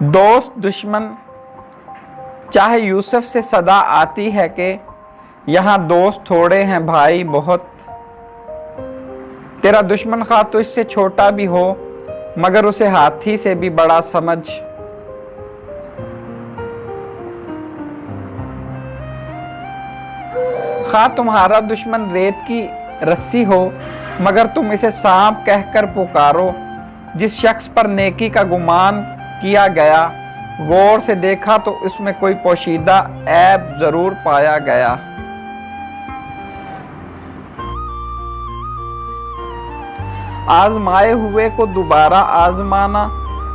दोस्त दुश्मन, चाहे यूसुफ से सदा आती है कि यहाँ दोस्त थोड़े हैं भाई बहुत। तेरा दुश्मन खा तो इससे छोटा भी हो मगर उसे हाथी से भी बड़ा समझ। खा तुम्हारा दुश्मन रेत की रस्सी हो मगर तुम इसे सांप कहकर पुकारो। जिस शख्स पर नेकी का गुमान किया गया गौर से देखा तो उसमें कोई पोशीदा ऐब जरूर पाया गया। आजमाए हुए को दोबारा आजमाना,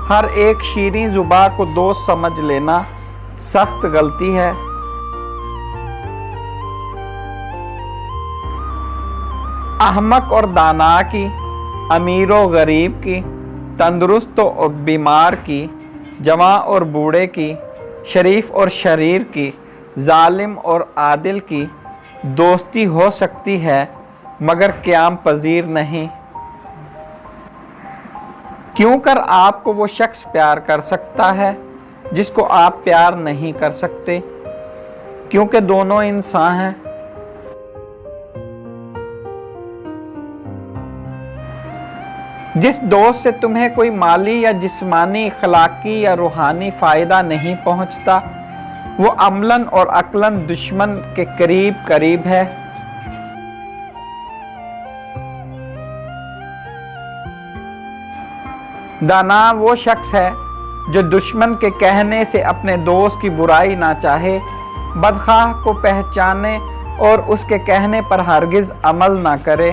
हर एक शीरीं जुबा को दोस्त समझ लेना सख्त गलती है। अहमक और दाना की, अमीर और गरीब की, तंदुरुस्त और बीमार की, जवां और बूढ़े की, शरीफ और शरीर की, जालिम और आदिल की दोस्ती हो सकती है मगर क़याम पजीर नहीं। क्यों कर आपको वो शख्स प्यार कर सकता है जिसको आप प्यार नहीं कर सकते, क्योंकि दोनों इंसान हैं। जिस दोस्त से तुम्हें कोई माली या जिस्मानी, अखलाकी या रूहानी फ़ायदा नहीं पहुंचता वो अमलन और अक्लन दुश्मन के करीब करीब है। दाना वो शख्स है जो दुश्मन के कहने से अपने दोस्त की बुराई ना चाहे, बदखाह को पहचाने और उसके कहने पर हरगिज़ अमल ना करे।